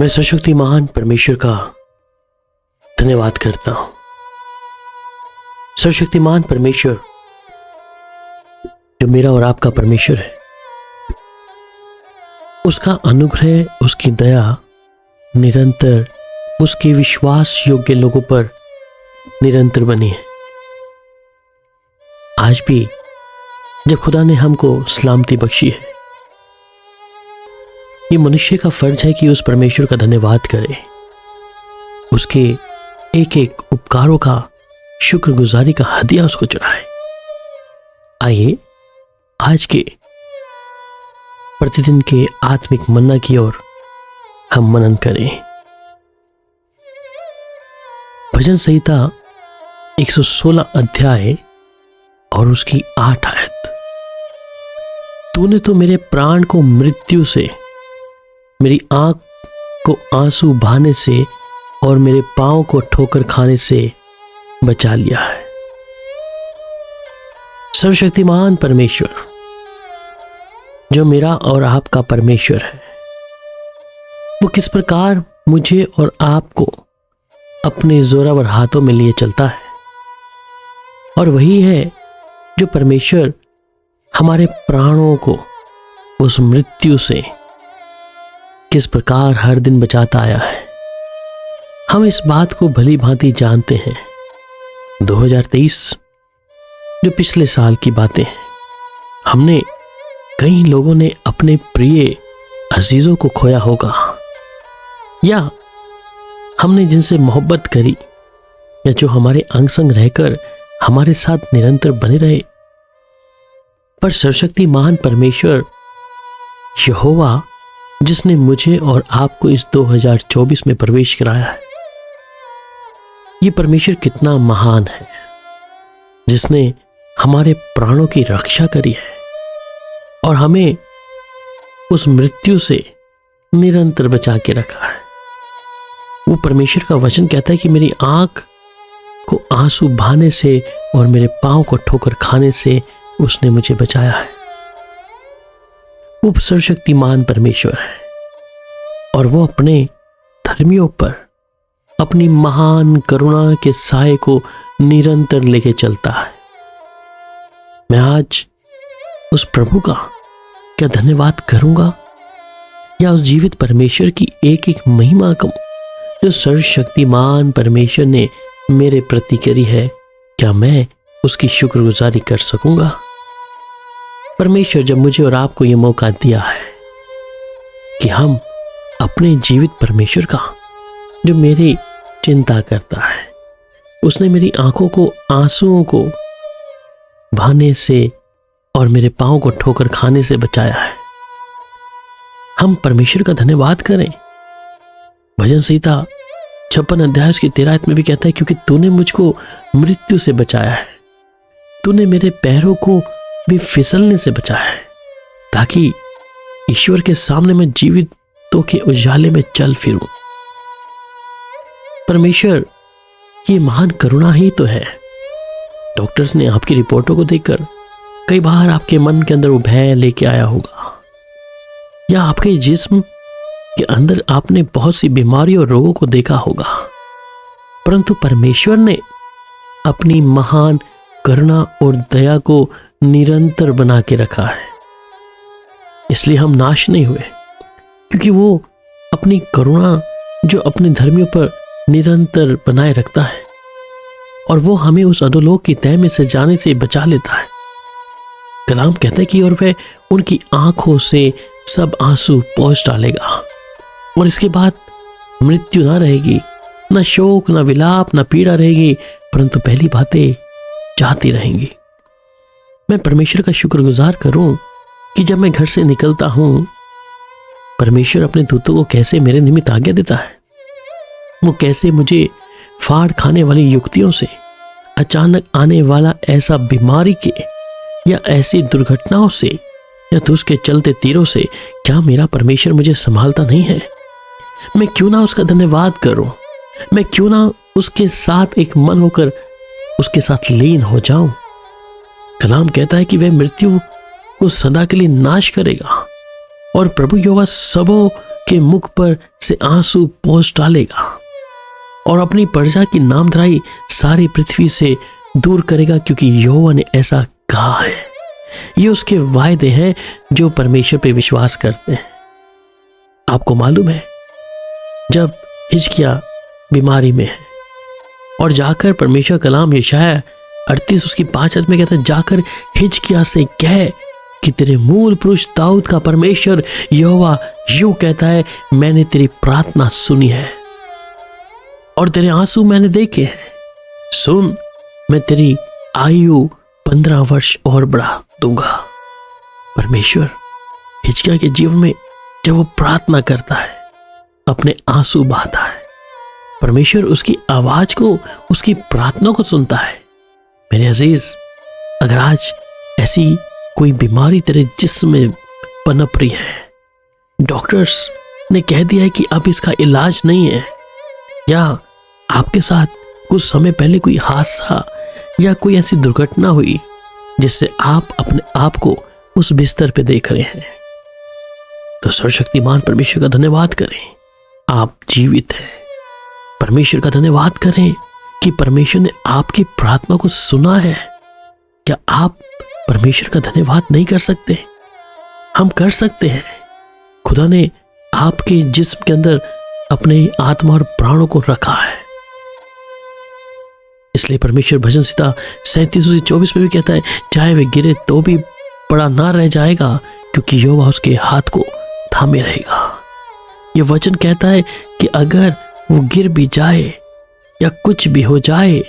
मैं सर्वशक्तिमान परमेश्वर का धन्यवाद करता हूं। सर्वशक्तिमान परमेश्वर जो मेरा और आपका परमेश्वर है, उसका अनुग्रह, उसकी दया निरंतर उसके विश्वास योग्य लोगों पर निरंतर बनी है। आज भी जब खुदा ने हमको सलामती बख्शी है, ये मनुष्य का फर्ज है कि उस परमेश्वर का धन्यवाद करे, उसके एक एक उपकारों का शुक्रगुजारी का हदिया उसको चढ़ाए। आइए आज के प्रतिदिन के आत्मिक मन्ना की ओर हम मनन करें। भजन संहिता 116 अध्याय और उसकी 8 आयत। तूने तो मेरे प्राण को मृत्यु से, मेरी आंख को आंसू बहाने से और मेरे पांव को ठोकर खाने से बचा लिया है। सर्वशक्तिमान परमेश्वर जो मेरा और आपका परमेश्वर है, वो किस प्रकार मुझे और आपको अपने जोरावर हाथों में लिए चलता है, और वही है जो परमेश्वर हमारे प्राणों को उस मृत्यु से किस प्रकार हर दिन बचाता आया है। हम इस बात को भली भांति जानते हैं। 2023 जो पिछले साल की बातें हैं, हमने कई लोगों ने अपने प्रिय अजीजों को खोया होगा, या हमने जिनसे मोहब्बत करी, या जो हमारे अंग संग रहकर हमारे साथ निरंतर बने रहे। पर सर्वशक्तिमान परमेश्वर यहोवा जिसने मुझे और आपको इस 2024 में प्रवेश कराया है, ये परमेश्वर कितना महान है, जिसने हमारे प्राणों की रक्षा करी है और हमें उस मृत्यु से निरंतर बचा के रखा है। वो परमेश्वर का वचन कहता है कि मेरी आंख को आंसू बहाने से और मेरे पांव को ठोकर खाने से उसने मुझे बचाया है। वो सर्वशक्तिमान परमेश्वर है और वो अपने धर्मियों पर अपनी महान करुणा के साए को निरंतर लेके चलता है। मैं आज उस प्रभु का क्या धन्यवाद करूंगा, या उस जीवित परमेश्वर की एक एक महिमा को जो सर्वशक्तिमान परमेश्वर ने मेरे प्रति करी है, क्या मैं उसकी शुक्रगुजारी कर सकूंगा? परमेश्वर जब मुझे और आपको यह मौका दिया है कि हम अपने जीवित परमेश्वर का जो मेरी चिंता करता है, उसने मेरी आंखों को आंसुओं को बहाने से और मेरे पांव को ठोकर खाने से बचाया है, हम परमेश्वर का धन्यवाद करें। भजन संहिता 56 अध्याय उसकी 13 आयत में भी कहता है, क्योंकि तूने मुझको मृत्यु से बचाया है, तूने मेरे पैरों को भी फिसलने से बचाया है, ताकि ईश्वर के सामने मैं जीवितों के उजाले में चल फिरूं। परमेश्वर ये महान करुणा ही तो है। डॉक्टर्स ने आपकी रिपोर्टों को देखकर कई बार आपके मन के अंदर वो भय लेके आया होगा, या आपके जिस्म के अंदर आपने बहुत सी बीमारियों और रोगों को देखा होगा, परंतु परमेश्वर ने अपनी महान करुणा और दया को निरंतर बना के रखा है। इसलिए हम नाश नहीं हुए, क्योंकि वो अपनी करुणा जो अपने धर्मियों पर निरंतर बनाए रखता है, और वो हमें उस अधोलोक की तह में से जाने से बचा लेता है। कलाम कहता है कि और वह उनकी आंखों से सब आंसू पोंछ डालेगा, और इसके बाद मृत्यु ना रहेगी, ना शोक, ना विलाप, ना पीड़ा रहेगी, परंतु पहली बातें चाहती रहेंगी। मैं परमेश्वर का शुक्रगुजार करूं कि जब मैं घर से निकलता हूं, परमेश्वर अपने दूतों को कैसे मेरे निमित्त आज्ञा देता है। वो कैसे मुझे फाड़ खाने वाली युक्तियों से, अचानक आने वाला ऐसा बीमारी के या ऐसी दुर्घटनाओं से, या तो उसके चलते तीरों से, क्या मेरा परमेश्वर मुझे संभालता नहीं है? मैं क्यों ना उसका धन्यवाद करूं, मैं क्यों ना उसके साथ एक मन होकर उसके साथ लीन हो जाऊं। कलाम कहता है कि वह मृत्यु को सदा के लिए नाश करेगा, और प्रभु यहोवा सबों के मुख पर से आंसू पोंछ डालेगा और अपनी प्रजा की नामधराई सारी पृथ्वी से दूर करेगा, क्योंकि यहोवा ने ऐसा कहा है। ये उसके वायदे हैं जो परमेश्वर पे विश्वास करते हैं। आपको मालूम है, जब हिजकिय्याह बीमारी में है और जाकर परमेश्वर कलाम यशायाह 38 उसकी 5 में कहता है, जाकर हिजकिय्याह से कह कि तेरे मूल पुरुष दाऊद का परमेश्वर यहोवा यूं कहता है, मैंने तेरी प्रार्थना सुनी है और तेरे आंसू मैंने देखे हैं। सुन, मैं तेरी आयु 15 वर्ष और बढ़ा दूंगा। परमेश्वर हिजकिय्याह के जीवन में जब वो प्रार्थना करता है, अपने आंसू बहाता है, परमेश्वर उसकी आवाज को, उसकी प्रार्थना को सुनता है। मेरे अजीज, अगर आज ऐसी कोई बीमारी तेरे जिस्म में पनप रही है, डॉक्टर्स ने कह दिया है कि अब इसका इलाज नहीं है, या आपके साथ कुछ समय पहले कोई हादसा या कोई ऐसी दुर्घटना हुई जिससे आप अपने आप को उस बिस्तर पे देख रहे हैं, तो सर्वशक्तिमान परमेश्वर का धन्यवाद करें, आप जीवित हैं। परमेश्वर का धन्यवाद करें कि परमेश्वर ने आपकी प्रार्थना को सुना है। क्या आप परमेश्वर का धन्यवाद नहीं कर सकते? हम कर सकते हैं। खुदा ने आपके जिस्म के अंदर अपने आत्मा और प्राणों को रखा है। इसलिए परमेश्वर भजन संहिता 37:24 में भी कहता है, चाहे वे गिरे तो भी पड़ा ना रह जाएगा, क्योंकि यहोवा उसके हाथ को थामे रहेगा। यह वचन कहता है कि अगर वो गिर भी जाए या कुछ भी हो जाए,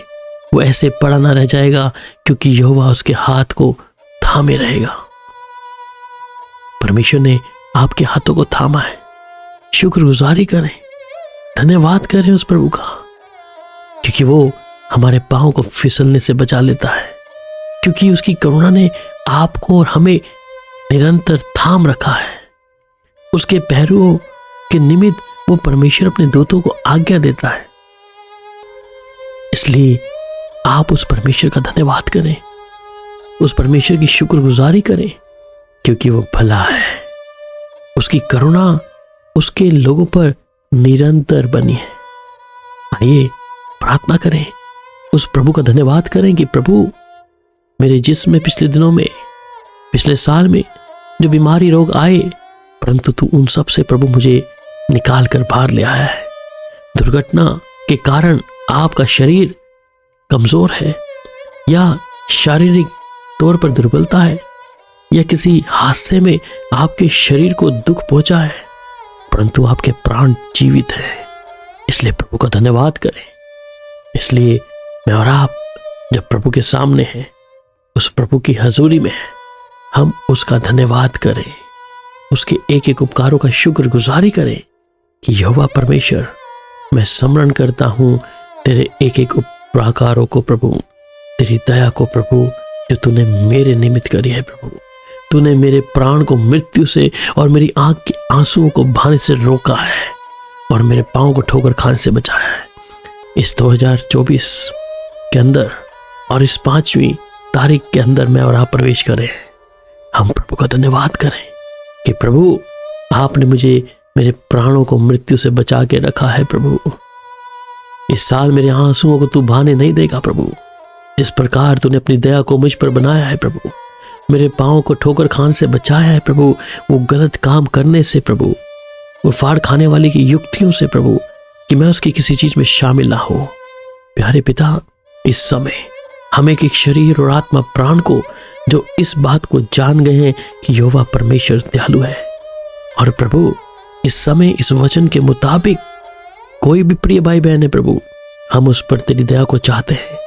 वो ऐसे पड़ा ना रह जाएगा, क्योंकि यहोवा उसके हाथ को थामे रहेगा। परमेश्वर ने आपके हाथों को थामा है। शुक्रगुजारी करें, धन्यवाद करें उस प्रभु का, क्योंकि वो हमारे पांव को फिसलने से बचा लेता है, क्योंकि उसकी करुणा ने आपको और हमें निरंतर थाम रखा है। उसके पैरों के निमित्त वो परमेश्वर अपने दूतों को आज्ञा देता है। इसलिए आप उस परमेश्वर का धन्यवाद करें, उस परमेश्वर की शुक्रगुजारी करें, क्योंकि वो भला है। उसकी करुणा उसके लोगों पर निरंतर बनी है। आइए प्रार्थना करें, उस प्रभु का धन्यवाद करें कि प्रभु, मेरे जिस्म में पिछले दिनों में, पिछले साल में जो बीमारी रोग आए, परंतु तू उन सब से प्रभु मुझे निकाल कर बाहर ले आया है। दुर्घटना के कारण आपका शरीर कमजोर है, या शारीरिक तौर पर दुर्बलता है, या किसी हादसे में आपके शरीर को दुख पहुंचा है, परंतु आपके प्राण जीवित हैं। इसलिए प्रभु का धन्यवाद करें। इसलिए मैं और आप जब प्रभु के सामने हैं, उस प्रभु की हजूरी में हैं, हम उसका धन्यवाद करें, उसके एक एक उपकारों का शुक्रगुजारी करें कि यहोवा परमेश्वर, मैं स्मरण करता हूं तेरे एक एक उपकारों को प्रभु, तेरी दया को प्रभु, जो तूने मेरे निमित्त करी है प्रभु। तूने मेरे प्राण को मृत्यु से और मेरी आंख के आंसुओं को बहाने से रोका है और मेरे पांव को ठोकर खाने से बचाया है। इस 2024 के अंदर और इस 5वीं तारीख के अंदर मैं और आप प्रवेश करें, हम प्रभु का धन्यवाद करें कि प्रभु, आपने मुझे मेरे प्राणों को मृत्यु से बचा के रखा है प्रभु। इस साल मेरे आंसुओं को तू बहाने नहीं देगा प्रभु। जिस प्रकार तूने अपनी दया को मुझ पर बनाया है प्रभु, मेरे पांव को ठोकर खान से बचाया है प्रभु, वो गलत काम करने से प्रभु, वो फाड़ खाने वाले की युक्तियों से प्रभु, कि मैं उसकी किसी चीज में शामिल ना हो। प्यारे पिता, इस समय हम एक शरीर और आत्मा प्राण को जो इस बात को जान गए हैं कि यहोवा परमेश्वर दयालु है, और प्रभु इस समय इस वचन के मुताबिक कोई भी प्रिय भाई बहन है प्रभु, हम उस पर तेरी दया को चाहते हैं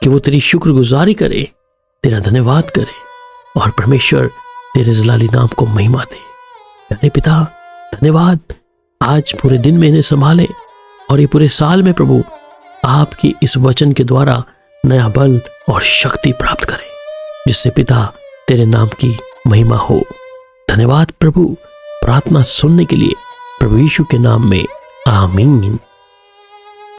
कि वो तेरी शुक्रगुजारी करे, तेरा धन्यवाद करे, और परमेश्वर तेरे जलाली नाम को महिमा दे। प्यारे पिता, धन्यवाद, आज पूरे दिन में इन्हें संभाले और ये पूरे साल में प्रभु आपकी इस वचन के द्वारा नया बल और शक्ति प्राप्त करें, जिससे पिता तेरे नाम की महिमा हो। धन्यवाद प्रभु, प्रार्थना सुनने के लिए प्रभु यीशु के नाम में आमीन।